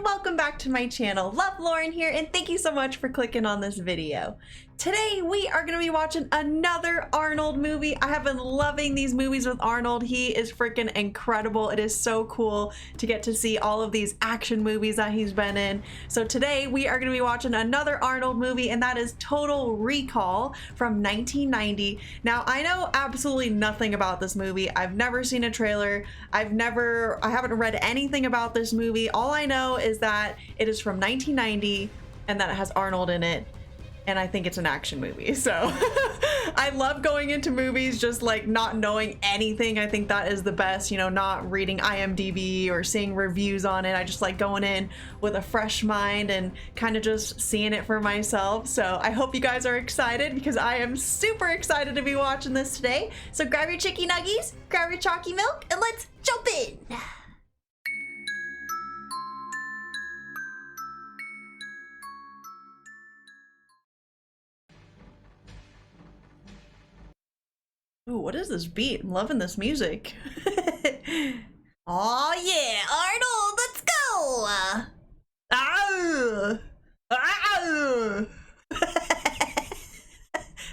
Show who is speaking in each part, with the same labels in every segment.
Speaker 1: and welcome back to my channel. Love Lauren here, and thank you so much for clicking on this video. Today we are going to be watching another Arnold movie. I have been loving these movies with Arnold. He is freaking incredible. It is so cool to get to see all of these action movies that he's been in. So today we are going to be watching another Arnold movie, and that is Total Recall from 1990. Now, I know absolutely nothing about this movie. I've never seen a trailer. I haven't read anything about this movie. All I know is that it is from 1990 and that it has Arnold in it. And I think it's an action movie. So I love going into movies just like not knowing anything. I think that is the best, you know, not reading IMDb or seeing reviews on it. I just like going in with a fresh mind and kind of just seeing it for myself. So I hope you guys are excited because I am super excited to be watching this today. So grab your chicky nuggies, grab your chalky milk, and let's jump in. Ooh, what is this beat? I'm loving this music. Oh yeah, Arnold, let's go!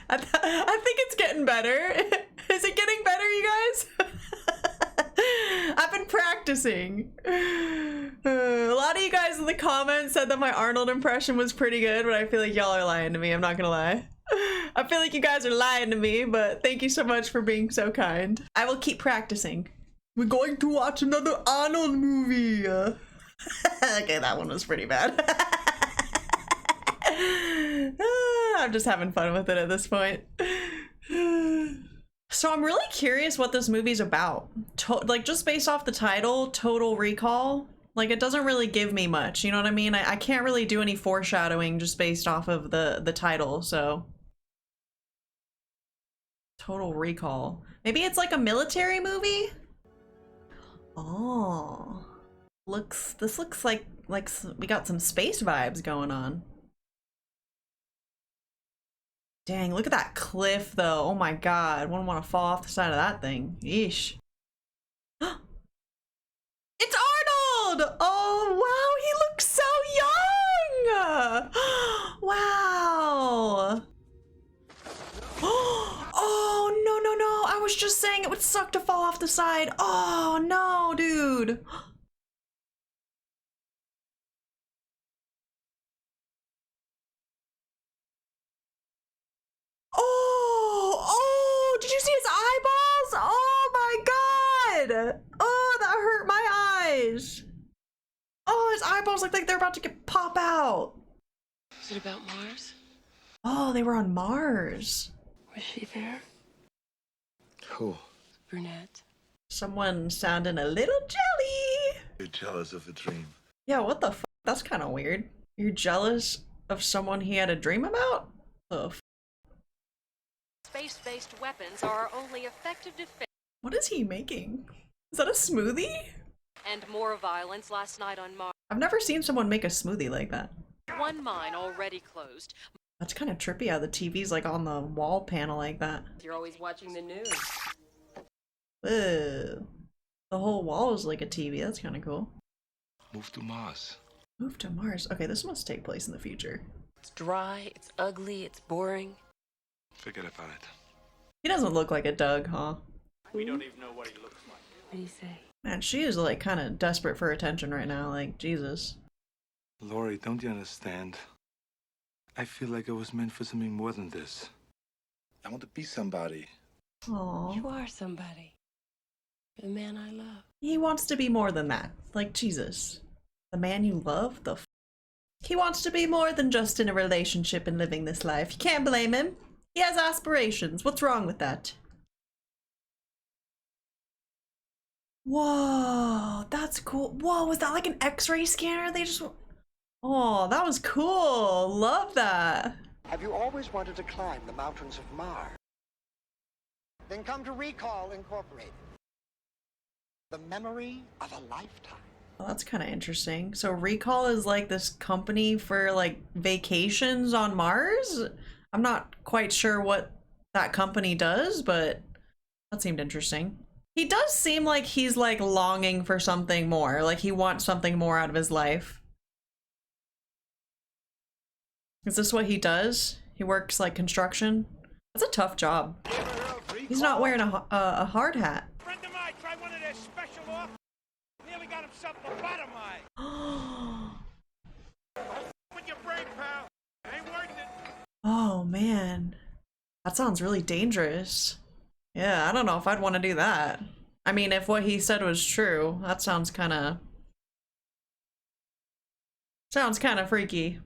Speaker 1: I think it's getting better. Is it getting better, you guys? I've been practicing. A lot of you guys in the comments said that my Arnold impression was pretty good, but I feel like y'all are lying to me, I'm not gonna lie. I feel like you guys are lying to me, but thank you so much for being so kind. I will keep practicing. We're going to watch another Arnold movie. Okay, that one was pretty bad. I'm just having fun with it at this point. So I'm really curious what this movie's about. Like, just based off the title, Total Recall, like it doesn't really give me much, you know what I mean? I can't really do any foreshadowing just based off of the title, so. Total Recall. Maybe it's like a military movie? Oh. This looks like we got some space vibes going on. Dang, look at that cliff though. Oh my god, wouldn't want to fall off the side of that thing. Yeesh. It's Arnold! Oh wow, he looks so young! Wow. Oh, no. I was just saying it would suck to fall off the side. Oh, no, dude. Oh, did you see his eyeballs? Oh my god. Oh, that hurt my eyes. Oh, his eyeballs look like they're about to pop out.
Speaker 2: Is it about Mars?
Speaker 1: Oh, they were on Mars.
Speaker 2: Was she there?
Speaker 3: Who?
Speaker 2: Brunette.
Speaker 1: Someone sounding a little jelly.
Speaker 3: You're jealous of a dream.
Speaker 1: Yeah, what the f? That's kind of weird. You're jealous of someone he had a dream about? The f?
Speaker 4: Space-based weapons are our only effective defense.
Speaker 1: What is he making? Is that a smoothie?
Speaker 4: And more violence last night on Mars.
Speaker 1: I've never seen someone make a smoothie like that.
Speaker 4: One mine already closed.
Speaker 1: That's kind of trippy how the TV's like on the wall panel like that.
Speaker 4: You're always watching the news.
Speaker 1: Whoa. The whole wall is like a TV. That's kind of cool.
Speaker 3: Move to Mars.
Speaker 1: Move to Mars. Okay, this must take place in the future.
Speaker 2: It's dry, it's ugly, it's boring.
Speaker 3: Forget about it.
Speaker 1: He doesn't look like a Doug, huh?
Speaker 5: We don't even know what he looks like.
Speaker 2: What do you say?
Speaker 1: Man, she is like kind of desperate for attention right now. Like, Jesus.
Speaker 3: Lori, don't you understand? I feel like I was meant for something more than this. I want to be somebody.
Speaker 1: Aww.
Speaker 2: You are somebody. You're the man I love.
Speaker 1: He wants to be more than that. Like, Jesus. The man you love? The f? He wants to be more than just in a relationship and living this life. You can't blame him. He has aspirations. What's wrong with that? Whoa, that's cool. Whoa, was that like an X-ray scanner? They just... Oh, that was cool. Love that.
Speaker 6: Have you always wanted to climb the mountains of Mars? Then come to Recall Incorporated. The memory of a lifetime.
Speaker 1: Well, that's kind of interesting. So Recall is like this company for like vacations on Mars? I'm not quite sure what that company does, but that seemed interesting. He does seem like he's like longing for something more. Like he wants something more out of his life. Is this what he does? He works like construction? That's a tough job. He's not wearing a hard hat.
Speaker 5: Friend of mine tried one of their special offers. Nearly got himself lobotomized. With your brain, pal. Ain't worth it.
Speaker 1: Oh man. That sounds really dangerous. Yeah, I don't know if I'd want to do that. I mean, if what he said was true, that sounds kind of freaky.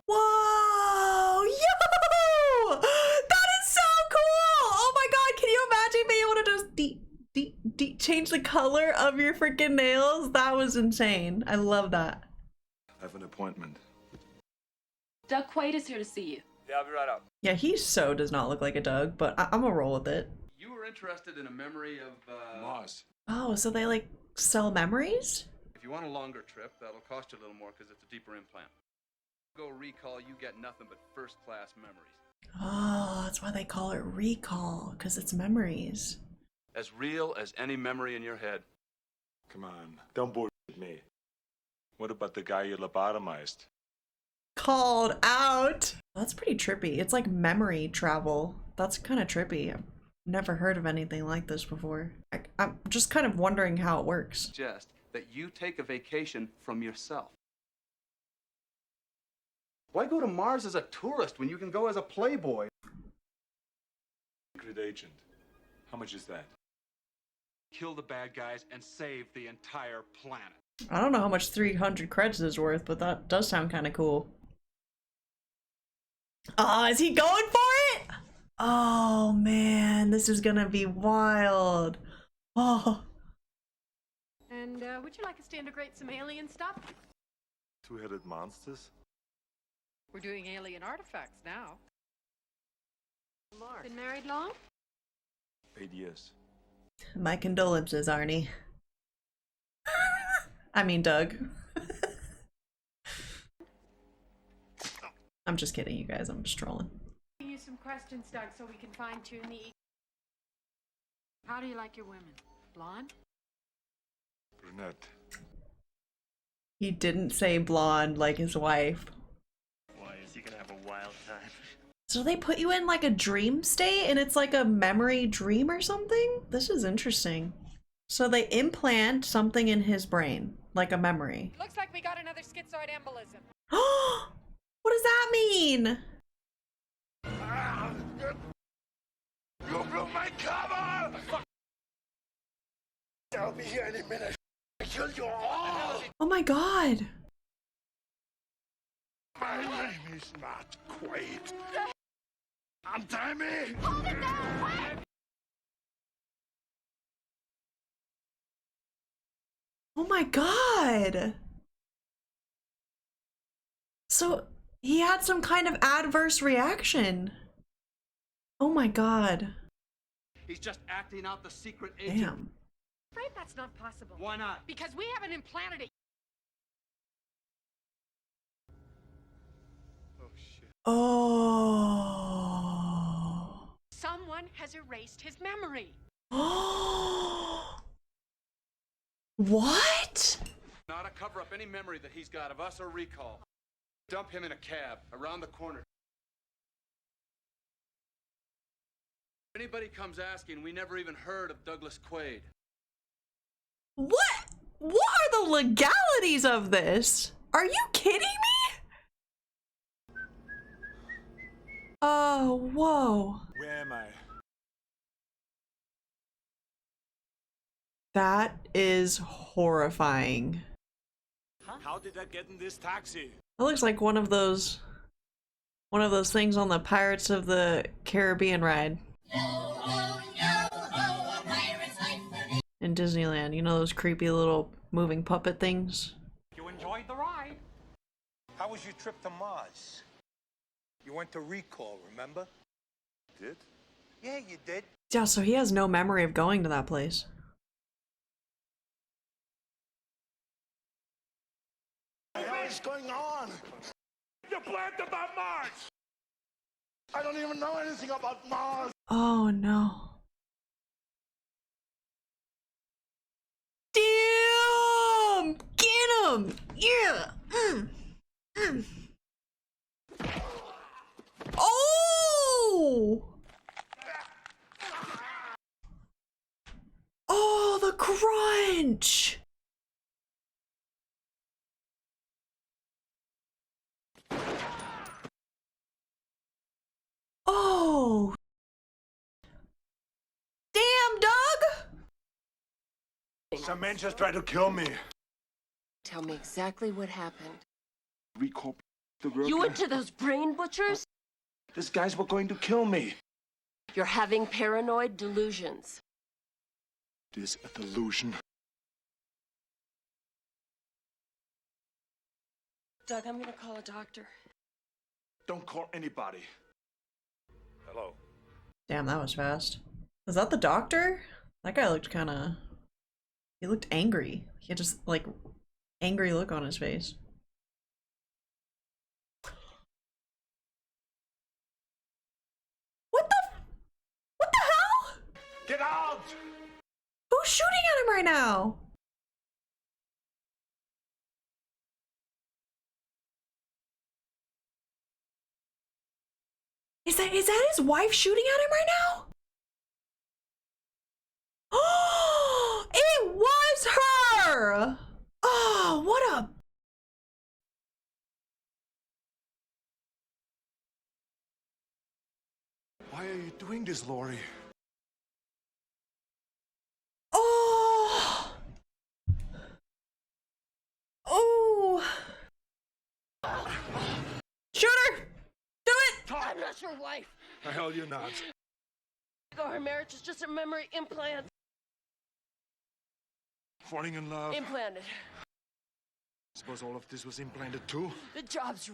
Speaker 1: Whoa! Yo! That is so cool! Oh my god, can you imagine being able to just change the color of your freaking nails? That was insane. I love that.
Speaker 3: I have an appointment.
Speaker 2: Doug Quaid is here to see you.
Speaker 5: Yeah, I'll be right up.
Speaker 1: Yeah, he so does not look like a Doug, but I'm gonna roll with it.
Speaker 7: You were interested in a memory of,
Speaker 3: Mars.
Speaker 1: Oh, so they like sell memories?
Speaker 7: If you want a longer trip, that'll cost you a little more because it's a deeper implant. Go recall, you get nothing but first-class memories.
Speaker 1: Oh, that's why they call it recall, because it's memories.
Speaker 7: As real as any memory in your head.
Speaker 3: Come on, don't bullshit me. What about the guy you lobotomized?
Speaker 1: Called out. That's pretty trippy. It's like memory travel. That's kind of trippy. I've never heard of anything like this before. I'm just kind of wondering how it works.
Speaker 7: Suggest that you take a vacation from yourself. Why go to Mars as a tourist when you can go as a playboy?
Speaker 3: Secret agent. How much is that?
Speaker 7: Kill the bad guys and save the entire planet.
Speaker 1: I don't know how much 300 credits is worth, but that does sound kind of cool. Oh, is he going for it? Oh man, this is gonna be wild. Oh.
Speaker 8: And would you like us to integrate some alien stuff?
Speaker 3: Two-headed monsters?
Speaker 8: We're doing alien artifacts now. Been married long?
Speaker 3: 8 years.
Speaker 1: My condolences, Arnie. I mean, Doug. I'm just kidding, you guys. I'm just trolling.
Speaker 8: You some questions, Doug, so we can fine-tune the... How do you like your women? Blonde?
Speaker 3: Brunette.
Speaker 1: He didn't say blonde like his wife.
Speaker 5: Why, is he gonna have a wild time?
Speaker 1: So they put you in like a dream state and it's like a memory dream or something? This is interesting. So they implant something in his brain, like a memory.
Speaker 8: Looks like we got another schizoid embolism.
Speaker 1: What does that mean?
Speaker 3: You blew my cover! I'll be here any minute. I kill you all!
Speaker 1: Oh my god.
Speaker 3: My name is not Quaid. Untie me!
Speaker 1: Oh my god. So he had some kind of adverse reaction. Oh my god.
Speaker 7: He's just acting out the secret agent.
Speaker 1: Damn.
Speaker 8: Afraid that's not possible.
Speaker 7: Why not?
Speaker 8: Because we haven't implanted it.
Speaker 7: Oh, shit.
Speaker 1: Oh.
Speaker 8: Someone has erased his memory.
Speaker 1: What?
Speaker 7: Not to cover up any memory that he's got of us or recall. Dump him in a cab around the corner. If anybody comes asking, we never even heard of Douglas Quaid.
Speaker 1: What? What are the legalities of this? Are you kidding me? Oh, whoa.
Speaker 3: Where am I?
Speaker 1: That is horrifying.
Speaker 3: How did I get in this taxi?
Speaker 1: That looks like one of those things on the Pirates of the Caribbean ride. In Disneyland, you know those creepy little moving puppet things?
Speaker 5: You enjoyed the ride.
Speaker 6: How was your trip to Mars? You went to recall, remember?
Speaker 3: Did?
Speaker 6: Yeah, you did.
Speaker 1: Yeah, so he has no memory of going to that place.
Speaker 3: What is going on?
Speaker 5: You blabbed about Mars!
Speaker 3: I don't even know anything about Mars.
Speaker 1: Oh no. Damn! Get him! Yeah! crunch. Oh. Damn, Doug.
Speaker 3: Some men just tried to kill me.
Speaker 9: Tell me exactly what happened.
Speaker 3: Recall the reactor.
Speaker 9: You went to those brain butchers?
Speaker 3: These guys were going to kill me.
Speaker 9: You're having paranoid delusions.
Speaker 3: This a delusion.
Speaker 9: Doug, I'm gonna call a doctor.
Speaker 3: Don't call anybody.
Speaker 5: Hello.
Speaker 1: Damn, that was fast. Was that the doctor? That guy looked kind of... He looked angry. He had just, like, angry look on his face. What the hell?
Speaker 3: Get out!
Speaker 1: Who's shooting at him right now? Is that his wife shooting at him right now? Oh, it was her! Oh, what a...
Speaker 3: Why are you doing this, Lori?
Speaker 1: Oh! Oh! Shoot her! Do it!
Speaker 9: I'm not your wife.
Speaker 3: The hell you're not.
Speaker 9: Our marriage is just a memory implant.
Speaker 3: Falling in love.
Speaker 9: Implanted.
Speaker 3: Suppose all of this was implanted too?
Speaker 9: The job's...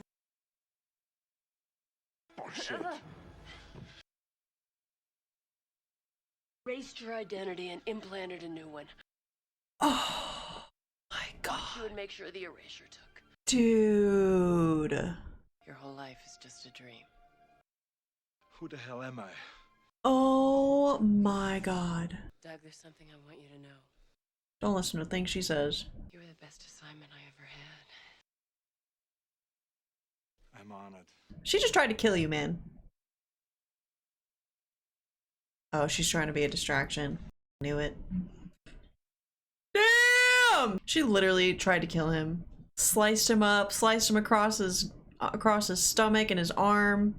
Speaker 3: Bullshit.
Speaker 9: Erased your identity and implanted a new one.
Speaker 1: Oh my
Speaker 9: You
Speaker 1: god.
Speaker 9: would make sure the erasure took.
Speaker 1: Dude.
Speaker 9: Your whole life is just a dream.
Speaker 3: Who the hell am I?
Speaker 1: Oh my god.
Speaker 9: Doug, there's something I want you to know.
Speaker 1: Don't listen to things she says.
Speaker 9: You were the best assignment I ever had.
Speaker 3: I'm honored.
Speaker 1: She just tried to kill you, man. Oh, she's trying to be a distraction. Knew it. Damn! She literally tried to kill him. Sliced him up, sliced him across his stomach and his arm.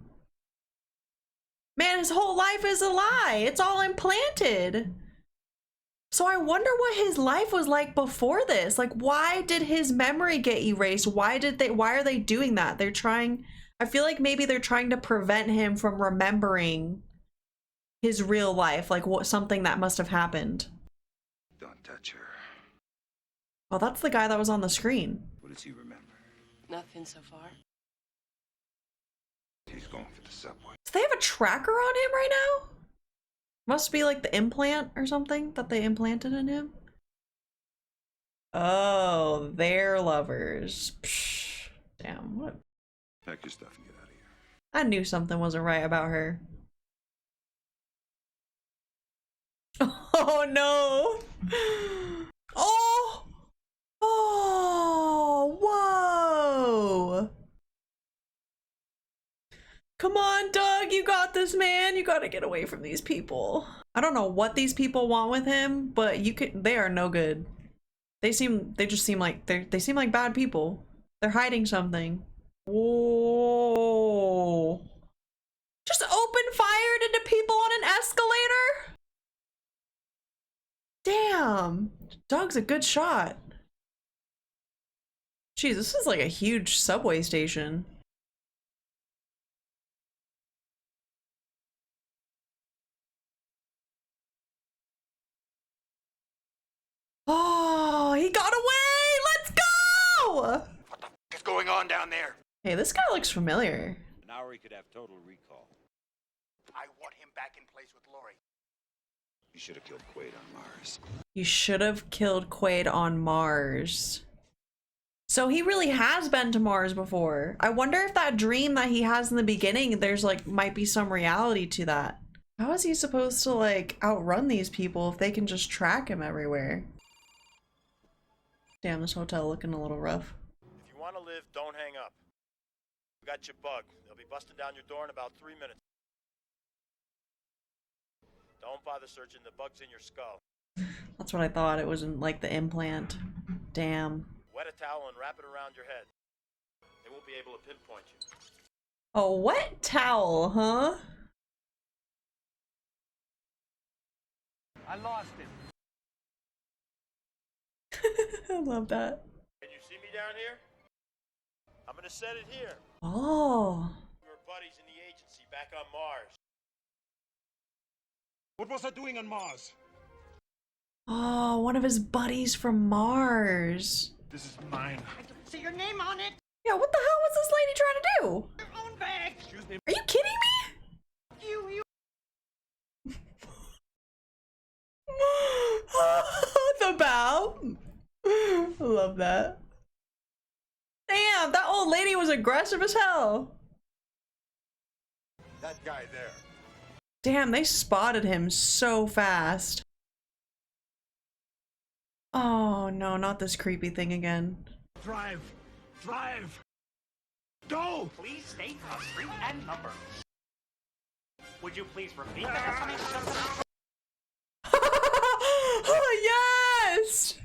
Speaker 1: Man, his whole life is a lie. It's all implanted. So I wonder what his life was like before this. Like, why did his memory get erased? Why are they doing that? They're trying, I feel like maybe they're trying to prevent him from remembering his real life, like something that must have happened.
Speaker 3: Don't touch her.
Speaker 1: Well, that's the guy that was on the screen.
Speaker 3: What does he remember?
Speaker 9: Nothing so far.
Speaker 3: He's going for the subway.
Speaker 1: Do they have a tracker on him right now? Must be like the implant or something that they implanted in him. Oh, they're lovers. Psh, damn, what?
Speaker 3: Pack your stuff and get out of here.
Speaker 1: I knew something wasn't right about her. Oh no! Oh! Oh! Whoa! Come on, Doug, you got this, man. You gotta get away from these people. I don't know what these people want with him, but they are no good. They just seem like they seem like bad people. They're hiding something. Whoa. Just open fired into people on an escalator? Damn. Doug's a good shot. Jeez, this is like a huge subway station. Oh, he got away! Let's go!
Speaker 5: What the f is going on down there?
Speaker 1: Hey, this guy looks familiar.
Speaker 5: An hour he could have total recall. I want him back in place with Lori.
Speaker 3: You should have killed Quaid on Mars.
Speaker 1: You should have killed Quaid on Mars. So he really has been to Mars before. I wonder if that dream that he has in the beginning, there's like, might be some reality to that. How is he supposed to like outrun these people if they can just track him everywhere? Damn, this hotel looking a little rough.
Speaker 5: If you want to live, don't hang up. We got your bug. They'll be busting down your door in about 3 minutes. Don't bother searching. The bug's in your skull.
Speaker 1: That's what I thought. It wasn't like the implant. Damn.
Speaker 5: Wet a towel and wrap it around your head. They won't be able to pinpoint you.
Speaker 1: A wet towel, huh?
Speaker 5: I lost him.
Speaker 1: I love that.
Speaker 5: Can you see me down here? I'm gonna set it here.
Speaker 1: Oh.
Speaker 5: We were buddies in the agency back on Mars.
Speaker 3: What was I doing on Mars?
Speaker 1: Oh, one of his buddies from Mars.
Speaker 3: This is mine.
Speaker 6: I don't see your name on it.
Speaker 1: Yeah, what the hell was this lady trying to do?
Speaker 6: Your own bag.
Speaker 3: Excuse me.
Speaker 1: Are you kidding me?
Speaker 6: You.
Speaker 1: The bow. I love that. Damn, that old lady was aggressive as hell.
Speaker 3: That guy there.
Speaker 1: Damn, they spotted him so fast. Oh no, not this creepy thing again.
Speaker 3: Drive. Drive. Go.
Speaker 10: Please state a street and number. Would you please repeat the destination?
Speaker 1: Oh, yes!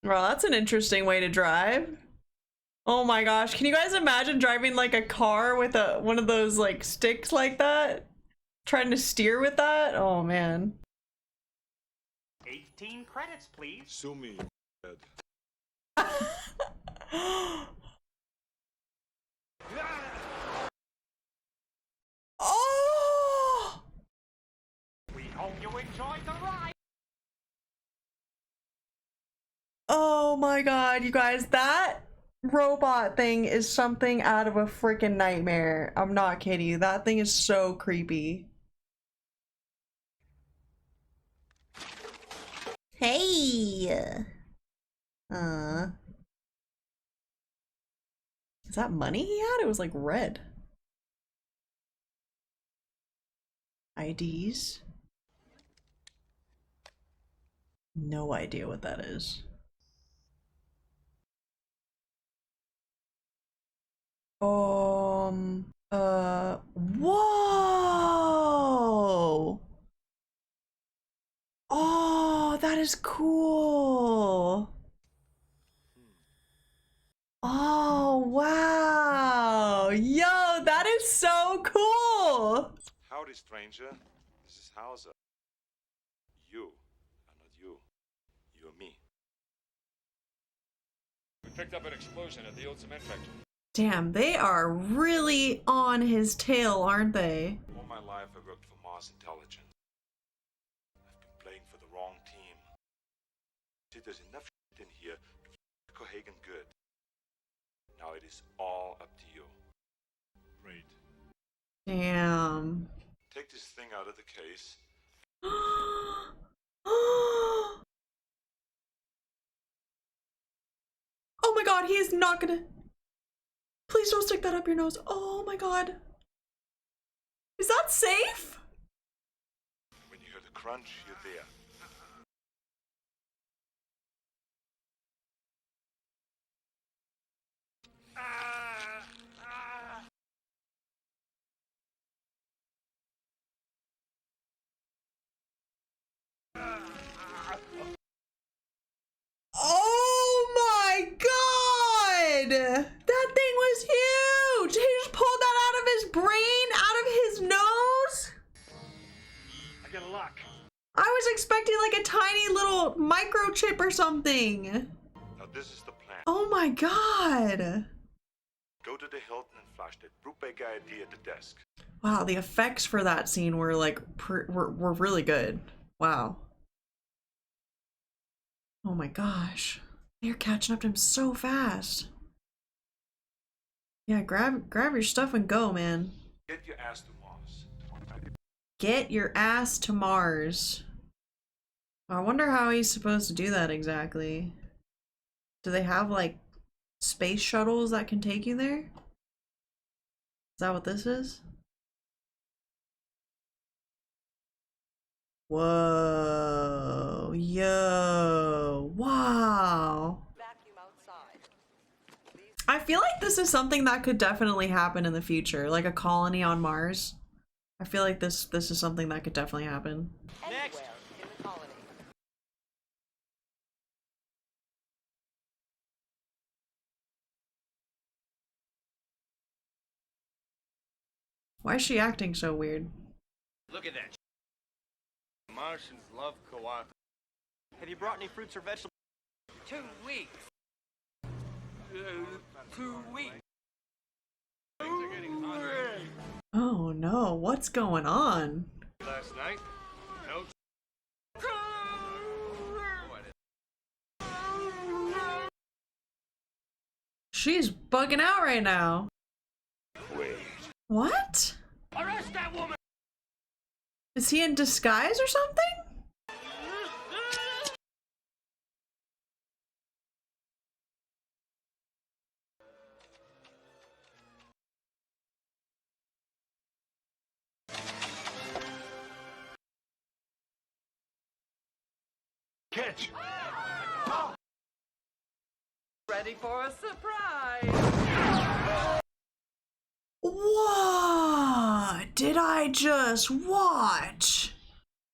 Speaker 1: Well, that's an interesting way to drive. Oh my gosh, can you guys imagine driving like a car with one of those like sticks like that? Trying to steer with that? Oh man.
Speaker 10: 18 credits, please.
Speaker 3: Sue me.
Speaker 1: Oh!
Speaker 10: We hope you enjoyed the ride.
Speaker 1: Oh my god, you guys, that robot thing is something out of a freaking nightmare. I'm not kidding you. That thing is so creepy. Hey. Is that money he had? It was like red. IDs? No idea what that is. Whoa! Oh, that is cool. Oh, wow. Yo, that is so cool.
Speaker 3: Howdy, stranger. This is Hauser. You are not you. You are me.
Speaker 11: We picked up an explosion at the old cement factory.
Speaker 1: Damn, they are really on his tail, aren't they?
Speaker 3: All my life I worked for Mars Intelligence. I've been playing for the wrong team. See, there's enough shit in here to f*** Cohagen good. Now it is all up to you. Great.
Speaker 1: Damn.
Speaker 3: Take this thing out of the case.
Speaker 1: Oh my god, he is not gonna... Please don't stick that up your nose. Oh my god. Is that safe?
Speaker 3: When you hear the crunch, you're there.
Speaker 1: Oh my god! That thing was huge! He just pulled that out of his brain, out of his nose?
Speaker 10: I get a lock.
Speaker 1: I was expecting like a tiny little microchip or something.
Speaker 3: Now this is the plan.
Speaker 1: Oh my god!
Speaker 3: Go to the Hilton and flash that Brubaker ID at the desk.
Speaker 1: Wow, the effects for that scene were like were really good. Wow. Oh my gosh. They're catching up to him so fast. Yeah, grab your stuff and go, man.
Speaker 3: Get your ass to Mars.
Speaker 1: Get your ass to Mars. I wonder how he's supposed to do that exactly. Do they have like space shuttles that can take you there? Is that what this is? Whoa, yo, wow. I feel like this is something that could definitely happen in the future, like a colony on Mars. I feel like this is something that could definitely happen.
Speaker 9: Next. In the colony.
Speaker 1: Why is she acting so weird?
Speaker 5: Look at that. Martians love Quatto. Have you brought any fruits or vegetables?
Speaker 10: 2 weeks. 2 weeks.
Speaker 7: Things are getting hotter.
Speaker 1: Oh no, what's going on?
Speaker 7: Last night? No.
Speaker 1: She's bugging out right now.
Speaker 3: Quaid.
Speaker 1: What?
Speaker 10: Arrest that woman!
Speaker 1: Is he in disguise or something?
Speaker 3: Catch!
Speaker 9: Ready for a surprise!
Speaker 1: What did I just watch?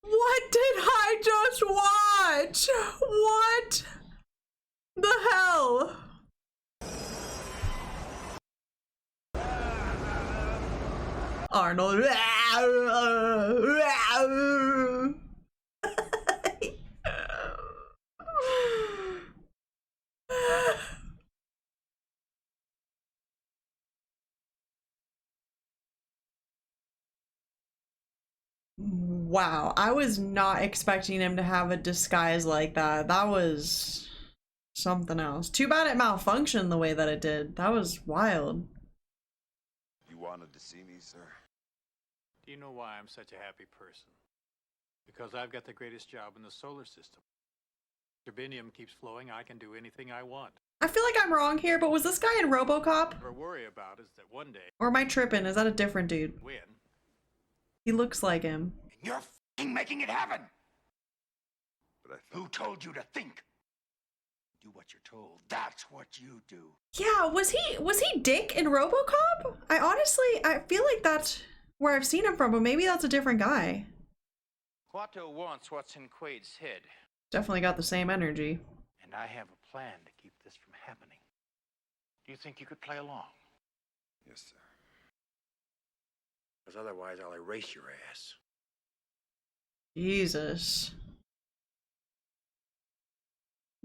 Speaker 1: What did I just watch? What the hell? Arnold. Wow, I was not expecting him to have a disguise like that. That was something else. Too bad it malfunctioned the way that it did. That was wild.
Speaker 3: You wanted to see me, sir?
Speaker 12: Do you know why I'm such a happy person? Because I've got the greatest job in the solar system. Turbinium keeps flowing, I can do anything I want.
Speaker 1: I feel like I'm wrong here, but was this guy in RoboCop?
Speaker 12: What I worry about is that one day,
Speaker 1: Or am I tripping? Is that a different dude?
Speaker 12: win.
Speaker 1: He looks like him.
Speaker 10: You're f***ing making it happen!
Speaker 3: But
Speaker 10: Who told you to think? Do what you're told. That's what you do.
Speaker 1: Yeah, was he Dick in RoboCop? I feel like that's where I've seen him from, but maybe that's a different guy.
Speaker 10: Quatto wants what's in Quaid's head,
Speaker 1: Definitely got the same energy.
Speaker 10: and I have a plan to keep this from happening. Do you think you could play along?
Speaker 3: Yes, sir.
Speaker 10: Because otherwise I'll erase your ass.
Speaker 1: Jesus.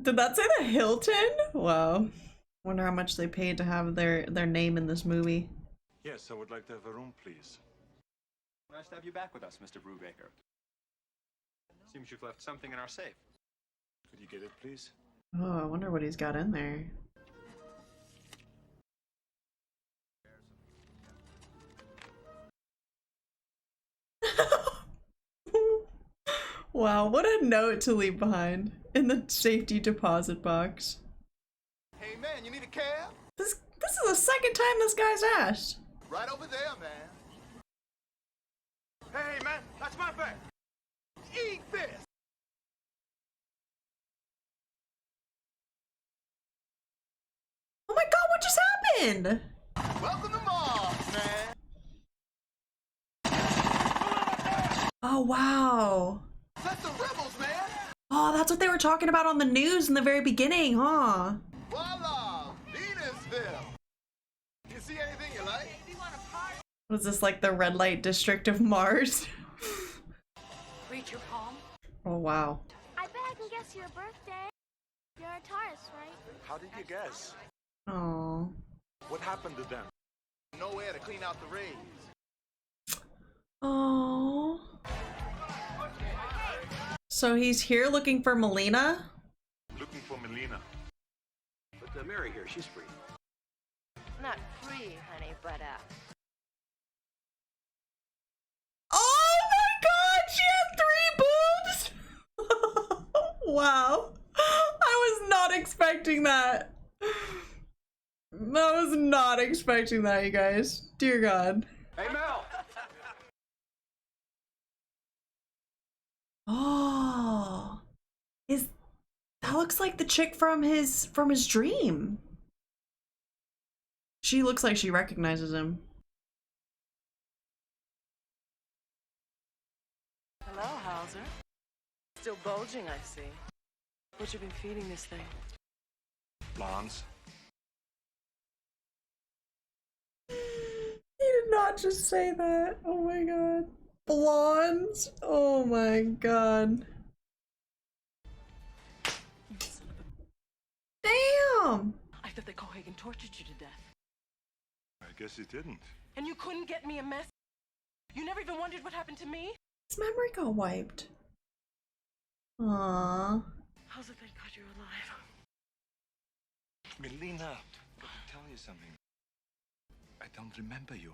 Speaker 1: Did that say the Hilton? Wow. Wonder how much they paid to have their name in this movie.
Speaker 3: Yes, I would like to have a room, please.
Speaker 7: Nice to have you back with us, Mr. Brubaker. Seems you've left something in our safe.
Speaker 3: Could you get it, please?
Speaker 1: Oh, I wonder what he's got in there. Wow, what a note to leave behind in the safety deposit box.
Speaker 5: Hey man, you need a cab?
Speaker 1: This is the second time this guy's asked.
Speaker 5: Right over there, man. Hey man, that's my bag. Eat this.
Speaker 1: Oh my god, what just happened?
Speaker 5: Welcome to Mars, man.
Speaker 1: Oh wow.
Speaker 5: That's the rebels, man.
Speaker 1: Oh, that's what they were talking about on the news in the very beginning, huh?
Speaker 5: Voila, Venusville. You see anything you like?
Speaker 1: Was this like the red light district of Mars?
Speaker 2: Reach your palm.
Speaker 1: Oh wow.
Speaker 13: I bet I can guess your birthday. You're a Taurus, right?
Speaker 3: How did you guess?
Speaker 1: Oh.
Speaker 3: What happened to them?
Speaker 5: Nowhere to clean out the rays.
Speaker 1: Oh. So he's here looking for Melina?
Speaker 3: Looking for Melina.
Speaker 10: But Mary here, she's free.
Speaker 9: Not free, honey, but
Speaker 1: Oh my god, she had 3 boobs! Wow. I was not expecting that. I was not expecting that, you guys. Dear God.
Speaker 10: Hey, Mel!
Speaker 1: Oh. That looks like the chick from his dream. She looks like she recognizes him.
Speaker 9: Hello, Hauser. Still bulging, I see. What you been feeding this thing?
Speaker 3: Blondes.
Speaker 1: He did not just say that. Oh my god. Blondes? Oh my god. Damn!
Speaker 9: I thought that Cohagen tortured you to death.
Speaker 3: I guess he didn't.
Speaker 9: And you couldn't get me a mess? You never even wondered what happened to me?
Speaker 1: His memory got wiped. Aww.
Speaker 9: How's it thank God you're alive?
Speaker 3: Melina, I've got to tell you something. I don't remember you.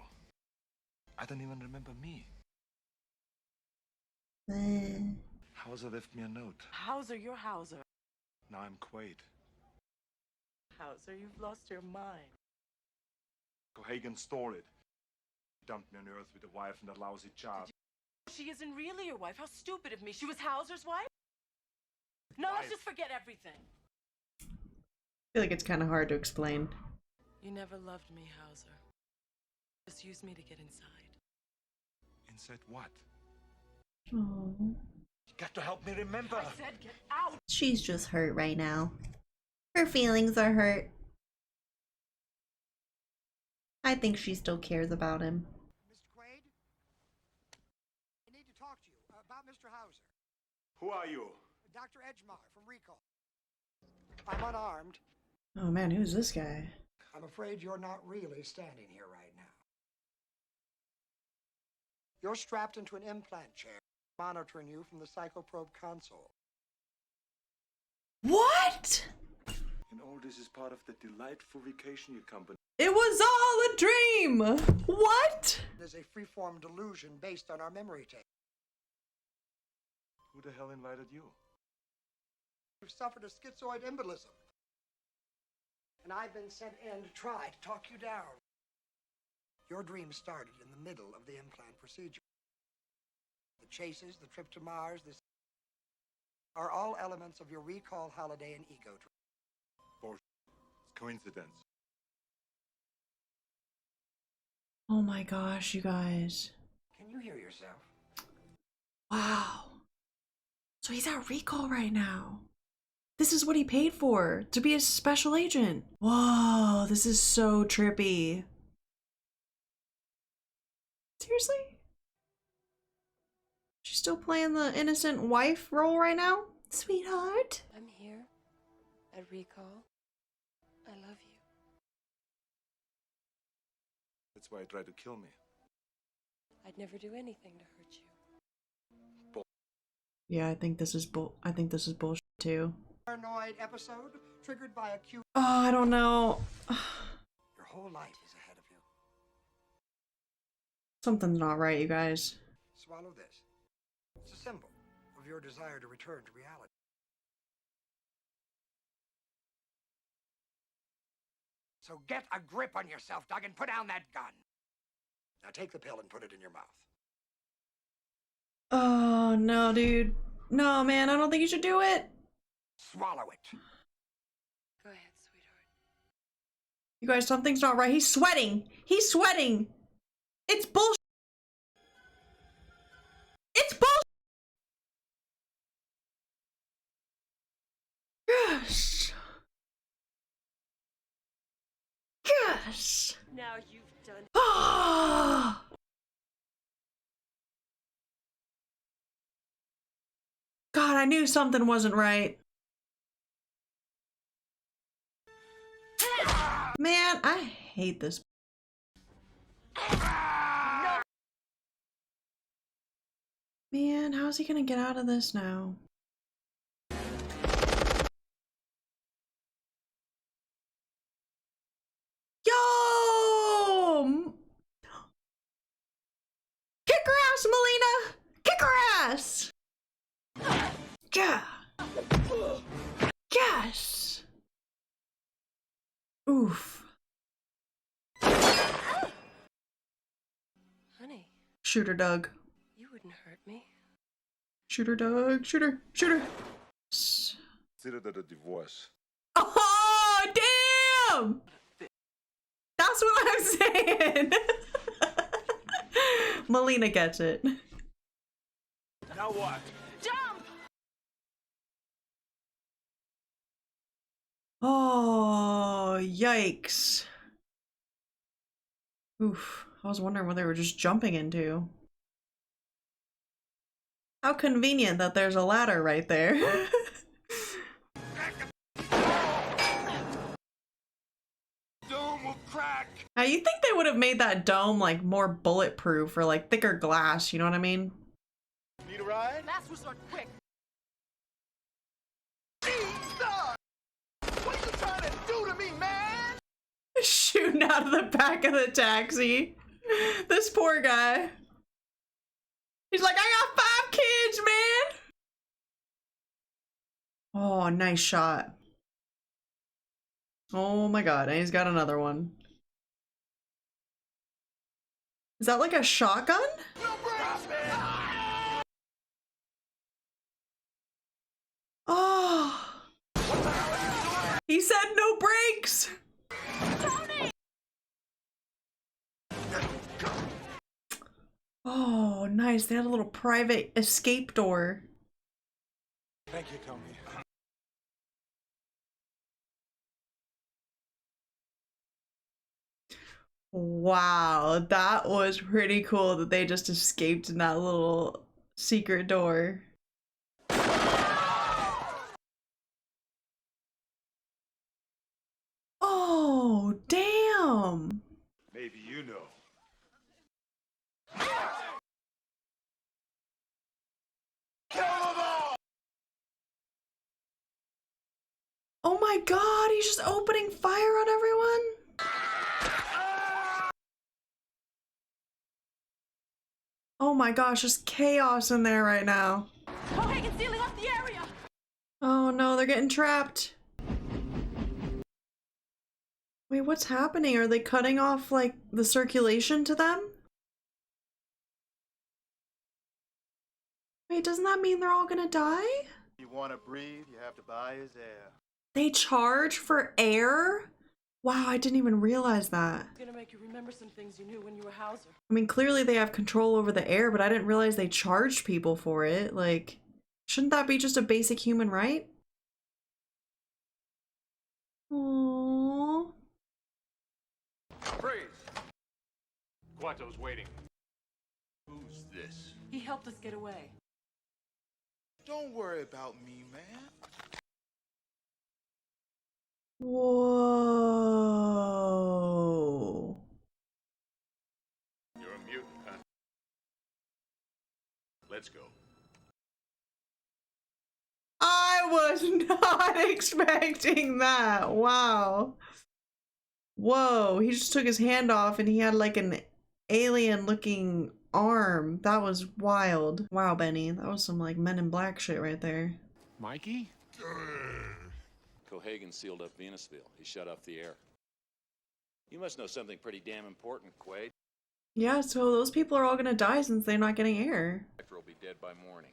Speaker 3: I don't even remember me. Hauser left me a note.
Speaker 9: Hauser, you're Hauser.
Speaker 3: Now I'm Quaid.
Speaker 9: Hauser, you've lost your mind.
Speaker 3: Cohagen stole it. He dumped me on Earth with a wife and a lousy job.
Speaker 9: She isn't really your wife. How stupid of me. She was Hauser's wife? No, let's just forget everything.
Speaker 1: I feel like it's kind of hard to explain.
Speaker 9: You never loved me, Hauser. Just used me to get inside.
Speaker 3: Inside what?
Speaker 1: Oh.
Speaker 3: You got to help me remember.
Speaker 9: I said get out.
Speaker 1: She's just hurt right now. Her feelings are hurt. I think she still cares about him.
Speaker 6: Mr. Quaid, I need to talk to you about Mr. Hauser.
Speaker 3: Who are you?
Speaker 6: Dr. Edgemar from Recall. I'm unarmed.
Speaker 1: Oh man, who's this guy?
Speaker 6: I'm afraid you're not really standing here right now. You're strapped into an implant chair, monitoring you from the psychoprobe console.
Speaker 1: What?
Speaker 3: And all this is part of the delightful vacation you accompanied.
Speaker 1: It was all a dream! What?
Speaker 6: There's a freeform delusion based on our memory tape.
Speaker 3: Who the hell invited you?
Speaker 6: You've suffered a schizoid embolism. And I've been sent in to try to talk you down. Your dream started in the middle of the implant procedure. The chases, the trip to Mars, this are all elements of your recall holiday and ego trip.
Speaker 3: Bullshit. It's coincidence.
Speaker 1: Oh my gosh, you guys.
Speaker 6: Can you hear yourself?
Speaker 1: Wow. So he's at recall right now. This is what he paid for, to be a special agent. Whoa, this is so trippy. Seriously? She's still playing the innocent wife role right now? Sweetheart?
Speaker 14: I'm here at recall. I love you.
Speaker 3: That's why he tried to kill me.
Speaker 14: I'd never do anything to hurt you.
Speaker 1: Yeah, I think this is bullshit too.
Speaker 6: Paranoid episode triggered by acute.
Speaker 1: Oh, I don't know.
Speaker 6: Your whole life is ahead of you.
Speaker 1: Something's not right, you guys.
Speaker 6: Swallow this. It's a symbol of your desire to return to reality. So get a grip on yourself, Doug, and put down that gun. Now take the pill and put it in your mouth.
Speaker 1: Oh, no, dude. No, man, I don't think you should do it.
Speaker 6: Swallow it.
Speaker 14: Go ahead, sweetheart.
Speaker 1: You guys, something's not right. He's sweating. He's sweating. It's bullshit. It's bullshit. Gosh. Gosh.
Speaker 9: Now you've done.
Speaker 1: Ah. God, I knew something wasn't right. Man, I hate this. Man, how's he gonna get out of this now? Yo! Kick her ass, Melina! Kick her ass! Yeah. Yes. Oof.
Speaker 14: Honey.
Speaker 1: Shoot her, Doug.
Speaker 14: You wouldn't hurt me.
Speaker 1: Shoot her, Doug. Shoot her. Shoot her.
Speaker 3: Consider that a divorce.
Speaker 1: Oh, damn! That's what I'm saying. Melina gets it.
Speaker 5: Now what?
Speaker 9: Jump!
Speaker 1: Oh, yikes. Oof. I was wondering what they were just jumping into. How convenient that there's a ladder right there.
Speaker 5: Dome will crack.
Speaker 1: Now, you think they would have made that dome like more bulletproof or like thicker glass, you know what I mean?
Speaker 5: Need a ride?
Speaker 9: Last resort, quick.
Speaker 5: Jesus! What are you trying to do to me, man?
Speaker 1: Shooting out of the back of the taxi. This poor guy. He's like, I got 5 kids, man. Oh, nice shot. Oh my god, and he's got another one. Is that like a shotgun? Oh. He said no brakes.
Speaker 9: Tony!
Speaker 1: Oh, nice. They had a little private escape door.
Speaker 5: Thank you, Tony.
Speaker 1: Wow, that was pretty cool that they just escaped in that little secret door. Oh, damn.
Speaker 3: Maybe you know.
Speaker 1: Oh my god, he's just opening fire on everyone? Oh my gosh, just chaos in there right now.
Speaker 9: Cohagen's sealing off the area!
Speaker 1: Oh no, they're getting trapped. Wait, what's happening? Are they cutting off, like, the circulation to them? Wait, doesn't that mean they're all gonna die?
Speaker 5: You want to breathe, you have to buy his air.
Speaker 1: They charge for air? Wow, I didn't even realize that.
Speaker 9: It's gonna make you remember some things you knew when you were Hauser.
Speaker 1: I mean, clearly they have control over the air, but I didn't realize they charged people for it. Like, shouldn't that be just a basic human right? Aww.
Speaker 11: Freeze! Quatto's waiting.
Speaker 5: Who's this?
Speaker 9: He helped us get away.
Speaker 5: Don't worry about me, man.
Speaker 1: Whoa.
Speaker 11: You're a mutant, huh? Let's go.
Speaker 1: I was not expecting that. Wow. Whoa, he just took his hand off and he had like an alien looking arm. That was wild. Wow, Benny, that was some like Men in Black shit right there.
Speaker 11: Mikey?
Speaker 15: Cohagen sealed up Venusville. He shut off the air. You must know something pretty damn important, Quaid.
Speaker 1: Yeah, so those people are all gonna die since they're not getting air.
Speaker 15: Reactor will be dead by morning.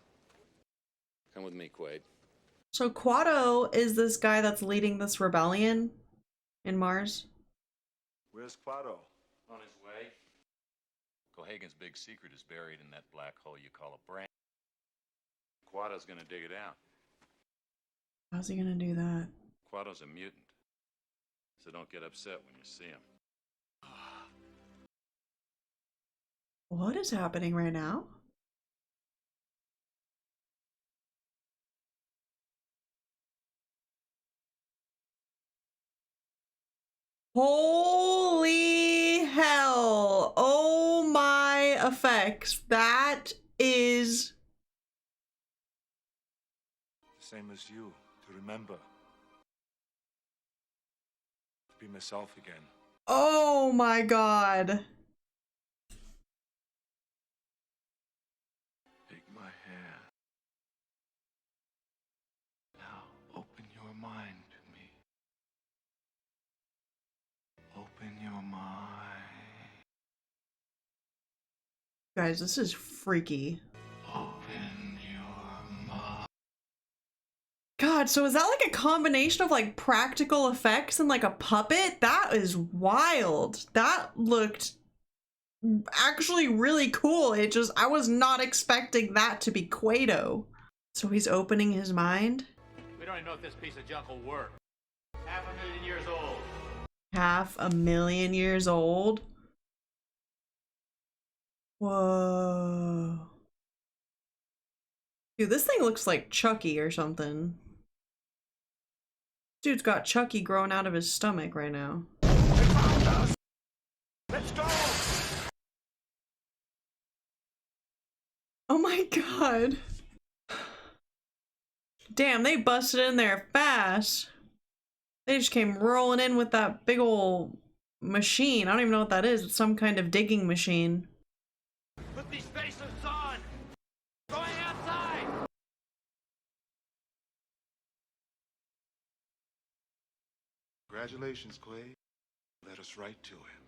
Speaker 15: Come with me, Quaid.
Speaker 1: So Quatto is this guy that's leading this rebellion in Mars.
Speaker 3: Where's Quatto?
Speaker 15: On his way. Cohagen's big secret is buried in that black hole you call a brain. Quatto's gonna dig it out.
Speaker 1: How's he gonna do that?
Speaker 15: Quatto's a mutant, so don't get upset when you see him.
Speaker 1: What is happening right now? Holy hell. Oh my effects. That is...
Speaker 3: Same as you, to remember. To be myself again.
Speaker 1: Oh my god.
Speaker 3: Take my hand. Now open your mind to me. Open your mind.
Speaker 1: Guys, this is freaky.
Speaker 3: Open your mind.
Speaker 1: God, so is that like a combination of like practical effects and like a puppet? That is wild. That looked actually really cool. It just, I was not expecting that to be Quato. So he's opening his mind?
Speaker 12: We don't even know if this piece of junk will work. 500,000 years old.
Speaker 1: 500,000 years old? Whoa. Dude, this thing looks like Chucky or something. Dude's got Chucky growing out of his stomach right now.
Speaker 10: Let's go!
Speaker 1: Oh my god. Damn, they busted in there fast. They just came rolling in with that big ol' machine. I don't even know what that is. It's some kind of digging machine.
Speaker 10: Put these spacesuits on! Going outside!
Speaker 3: Congratulations, Quaid. Let us right to him.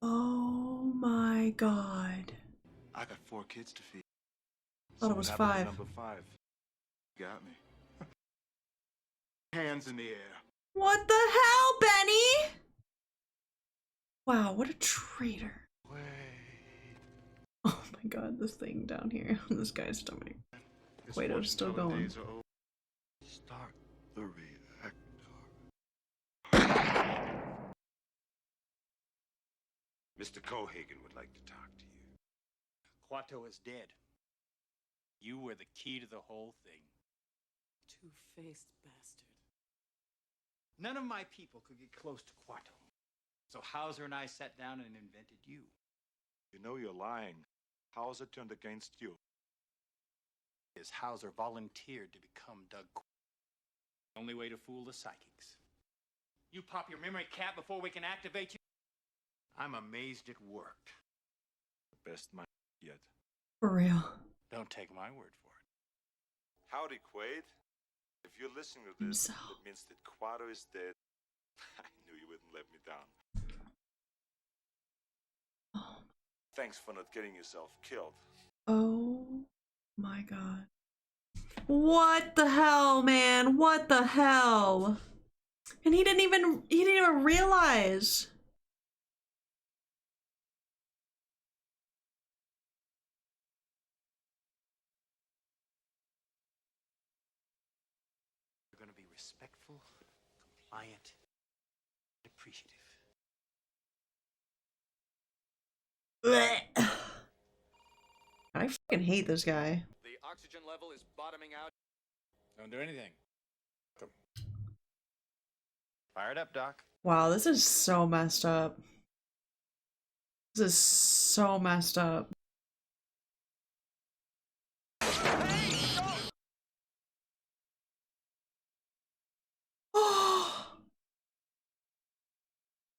Speaker 1: Oh my god.
Speaker 3: I got 4 kids to feed.
Speaker 1: Thought it was
Speaker 3: So happened to
Speaker 1: 5.
Speaker 3: Number 5. Got me. Hands in the air.
Speaker 1: What the hell, Benny? Wow, what a traitor. Oh my god, this thing down here on this guy's stomach. Quato's still going.
Speaker 3: Start the reactor. Mr. Cohagen would like to talk to you.
Speaker 10: Quatto is dead. You were the key to the whole thing.
Speaker 9: Two-faced bastard.
Speaker 10: None of my people could get close to Quatto. So Hauser and I sat down and invented you.
Speaker 3: You know you're lying. How's it turned against you?
Speaker 10: Is Hauser volunteered to become Doug Quaid. Only way to fool the psychics. You pop your memory cap before we can activate you? I'm amazed it worked.
Speaker 3: The best mind yet.
Speaker 1: For real.
Speaker 10: Don't take my word for it.
Speaker 3: Howdy, Quaid. If you're listening to this, it means that Quatto is dead. I knew you wouldn't let me down. Thanks for not getting yourself killed.
Speaker 1: Oh my god. What the hell, man? What the hell? And he didn't even realize.
Speaker 10: You're going to be respectful, compliant, and appreciative.
Speaker 1: I fucking hate this guy.
Speaker 5: The oxygen level is bottoming out.
Speaker 12: Don't do anything.
Speaker 5: Fire it up, Doc.
Speaker 1: Wow, this is so messed up. This is so messed up.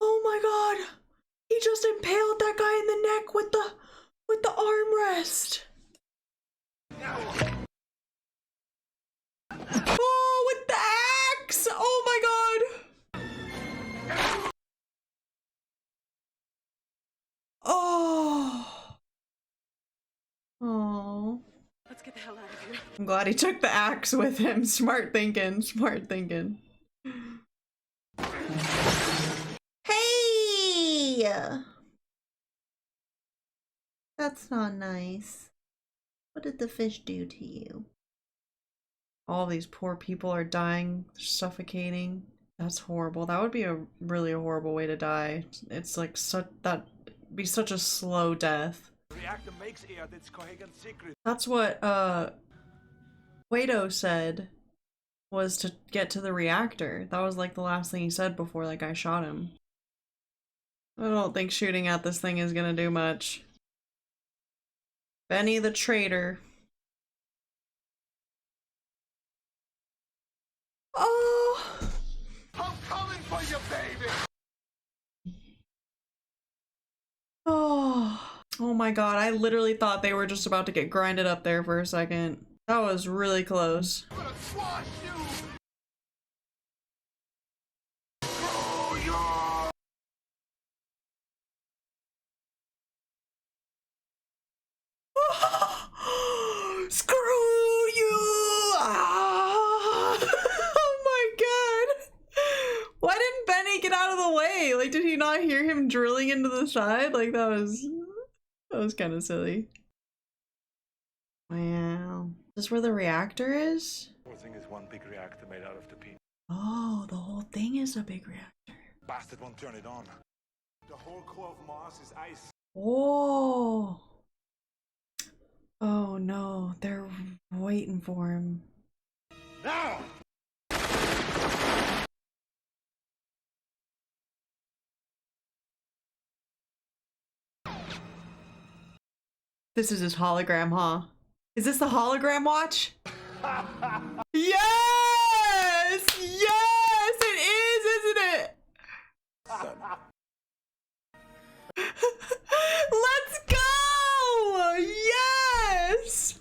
Speaker 1: Oh my god! He just impaled that guy in the neck with the armrest. Oh, with the axe! Oh my god! Oh. Oh.
Speaker 9: Let's get the hell out of here.
Speaker 1: I'm glad he took the axe with him. Smart thinking, smart thinking. Hey! That's not nice. What did the fish do to you? All these poor people are dying, suffocating. That's horrible. That would be a really horrible way to die. It's like that'd be such a slow death.
Speaker 10: The reactor makes air that's Cohagen's secret.
Speaker 1: That's what Quato said, was to get to the reactor. That was like the last thing he said before that guy shot him. I don't think shooting at this thing is gonna do much. Benny the traitor. Oh!
Speaker 10: I'm coming for you, baby!
Speaker 1: Oh. Oh my god, I literally thought they were just about to get grinded up there for a second. That was really close.
Speaker 10: I'm gonna squash you!
Speaker 1: Screw you! Ah! Oh my god! Why didn't Benny get out of the way? Like, did he not hear him drilling into the side? Like, that was That was kind of silly. Wow. Is this where the reactor is?
Speaker 3: The whole thing is one big reactor made out of the peanut.
Speaker 1: Oh, the whole thing is a big reactor.
Speaker 3: Bastard won't turn it on. The whole core of Mars is ice.
Speaker 1: Whoa. Oh no, they're waiting for him.
Speaker 3: Now!
Speaker 1: This is his hologram, huh? Is this the hologram watch? Yes! Yes, it is, isn't it? Let's go! Yes!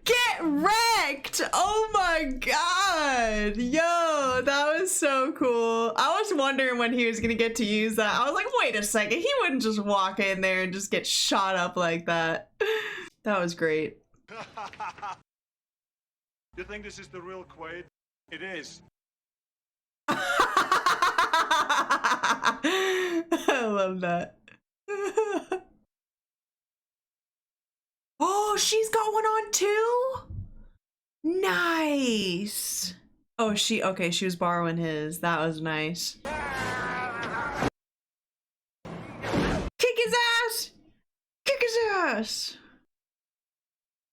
Speaker 1: Get wrecked! Oh my god! Yo, that was so cool. I was wondering when he was gonna get to use that. I was like, wait a second, he wouldn't just walk in there and just get shot up like that. That was great.
Speaker 3: You think this is the real Quaid? It is.
Speaker 1: I love that. Oh, she's got one on too? Nice. Oh, okay, she was borrowing his. That was nice. Kick his ass! Kick his ass!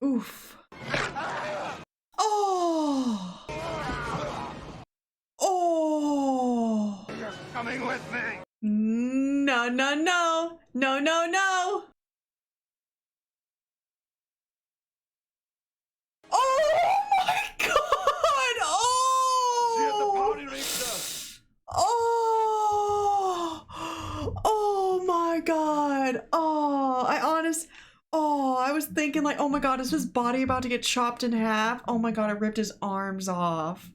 Speaker 1: Oof. Oh! Oh!
Speaker 5: You're coming with me!
Speaker 1: No, no, no! No, no, no! Oh my god! Oh!
Speaker 3: See you at the party, Richter!
Speaker 1: Oh! Oh my god! Oh, I was thinking like, oh my god, is his body about to get chopped in half? Oh my god, it ripped his arms off.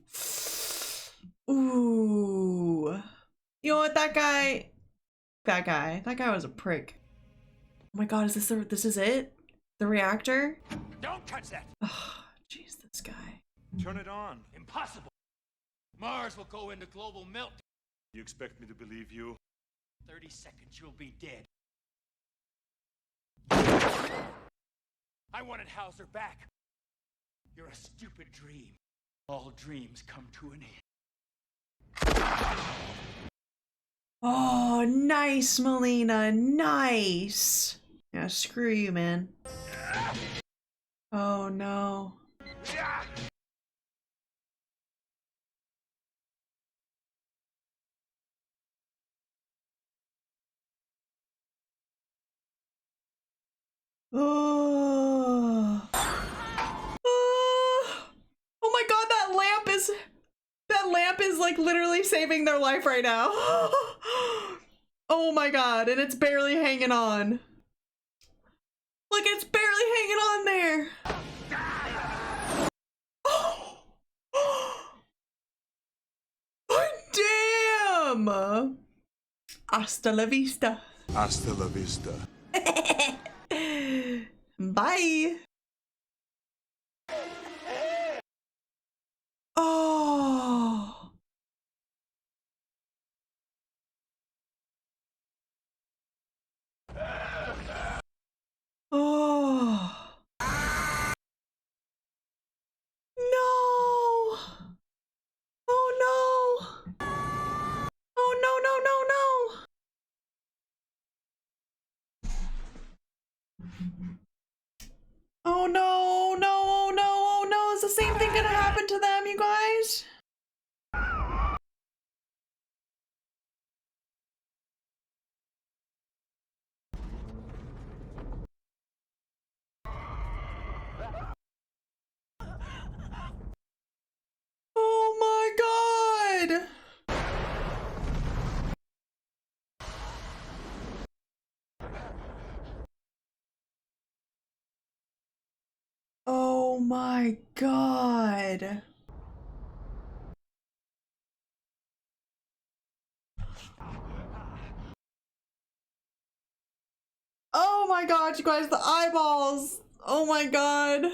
Speaker 1: Ooh. You know what, that guy was a prick. Oh my god, is this is it? The reactor?
Speaker 5: Don't touch that!
Speaker 1: Oh, jeez, this guy.
Speaker 3: Turn it on.
Speaker 5: Impossible! Mars will go into global meltdown.
Speaker 3: You expect me to believe you?
Speaker 5: 30 seconds, you'll be dead. I wanted Hauser back. You're a stupid dream. All dreams come to an end.
Speaker 1: Oh, nice, Melina, nice. Yeah, screw you, man. Oh no. Oh. Oh my god, that lamp is like literally saving their life right now. Oh my god, and it's barely hanging on. Look, it's barely hanging on there. Oh, damn. Hasta la vista.
Speaker 3: Hasta la vista.
Speaker 1: Bye. Oh. Oh. No. Oh no. Oh no, no, no, no. Oh no, no, oh no, oh no. Is the same thing gonna happen to them, you guys? Oh my god! Oh my god! Oh my god, you guys, the eyeballs! Oh my god!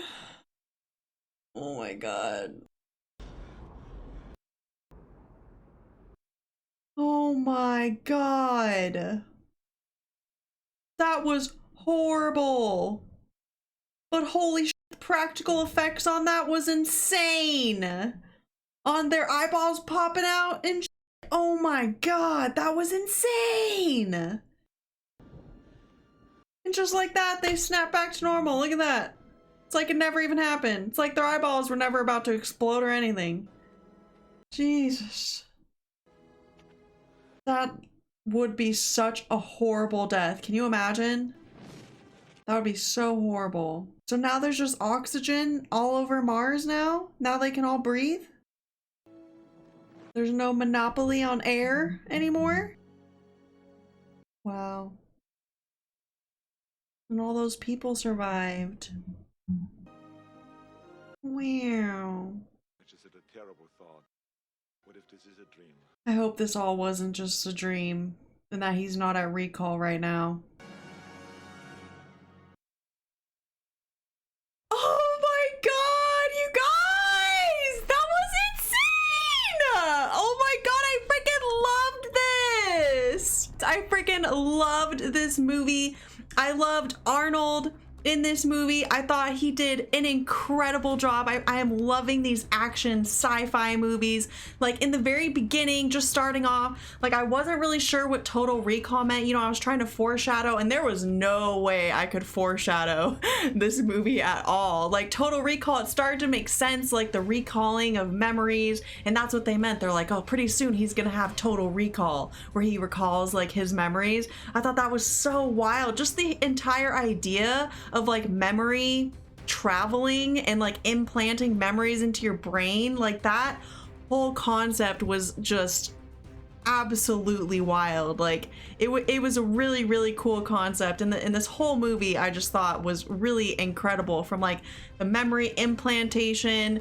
Speaker 1: Oh my god. Oh my god. That was horrible. But holy shit, the practical effects on that was insane. On their eyeballs popping out and shit. Oh my god, that was insane. And just like that, they snap back to normal. Look at that. It's like it never even happened. It's like their eyeballs were never about to explode or anything. Jesus. That would be such a horrible death. Can you imagine? That would be so horrible. So now there's just oxygen all over Mars now? Now they can all breathe? There's no monopoly on air anymore? Wow. And all those people survived. Wow.
Speaker 3: Which is a terrible thought. What if this is a dream?
Speaker 1: I hope this all wasn't just a dream and that he's not at recall right now. Oh my god, you guys! That was insane! Oh my god, I freaking loved this! I freaking loved this movie. I loved Arnold in this movie. I thought he did an incredible job. I am loving these action sci-fi movies. Like in the very beginning, just starting off, like I wasn't really sure what Total Recall meant. You know, I was trying to foreshadow and there was no way I could foreshadow this movie at all. Like Total Recall, it started to make sense, like the recalling of memories, and that's what they meant. They're like, oh, pretty soon he's gonna have Total Recall where he recalls like his memories. I thought that was so wild. Just the entire idea of like memory traveling and like implanting memories into your brain, like that whole concept was just absolutely wild. Like it was a really cool concept, and this whole movie I just thought was really incredible, from like the memory implantation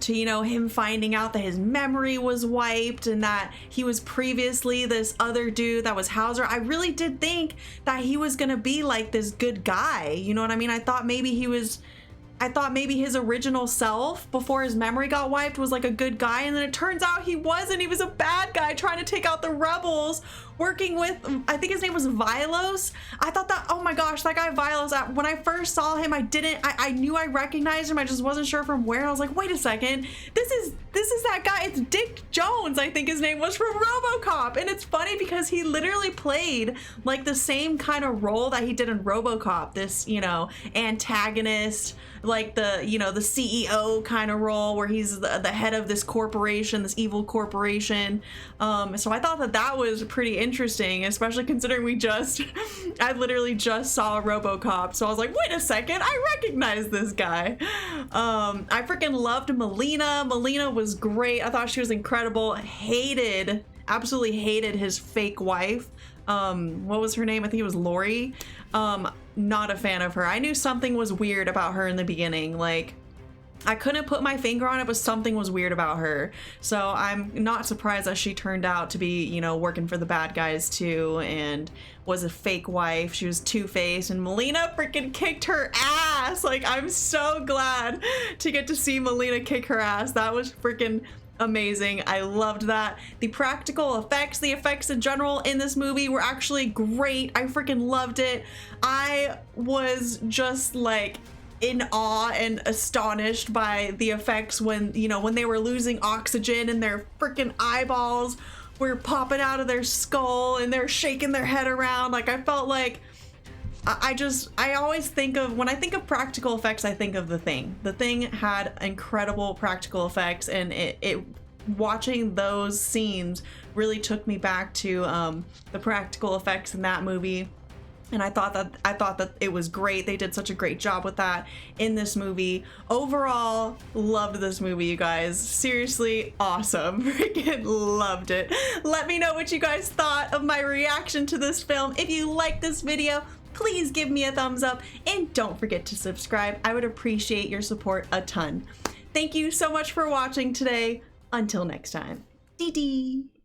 Speaker 1: to, you know, him finding out that his memory was wiped and that he was previously this other dude that was Hauser. I really did think that he was gonna be like this good guy, you know what I mean? I thought maybe his original self before his memory got wiped was like a good guy, and then it turns out he wasn't. He was a bad guy trying to take out the rebels, working with, I think his name was Vilos. I thought that, oh my gosh, that guy Vilos, when I first saw him, I knew I recognized him. I just wasn't sure from where. I was like, wait a second, this is that guy. It's Dick Jones, I think his name was, from RoboCop. And it's funny because he literally played like the same kind of role that he did in RoboCop, this, you know, antagonist, like the, you know, the CEO kind of role where he's the head of this corporation, this evil corporation. So I thought that was pretty interesting, especially considering I literally just saw RoboCop. So I was like, wait a second, I recognize this guy. I freaking loved Melina. Melina was great. I thought she was incredible. Absolutely hated his fake wife. What was her name? I think it was Lori. Not a fan of her. I knew something was weird about her in the beginning. Like, I couldn't put my finger on it, but something was weird about her. So I'm not surprised that she turned out to be, you know, working for the bad guys too, and was a fake wife. She was two-faced, and Melina freaking kicked her ass. Like, I'm so glad to get to see Melina kick her ass. That was freaking amazing. I loved that. The practical effects, the effects in general in this movie were actually great. I freaking loved it. I was just like in awe and astonished by the effects when, you know, when they were losing oxygen and their freaking eyeballs were popping out of their skull and they're shaking their head around. Like, I felt like I always think of, when I think of practical effects, I think of The Thing. The Thing had incredible practical effects, and it watching those scenes really took me back to the practical effects in that movie. And I thought that it was great. They did such a great job with that in this movie. Overall, loved this movie, you guys. Seriously, awesome. Freaking loved it. Let me know what you guys thought of my reaction to this film. If you liked this video, please give me a thumbs up and don't forget to subscribe. I would appreciate your support a ton. Thank you so much for watching today. Until next time. Dee dee.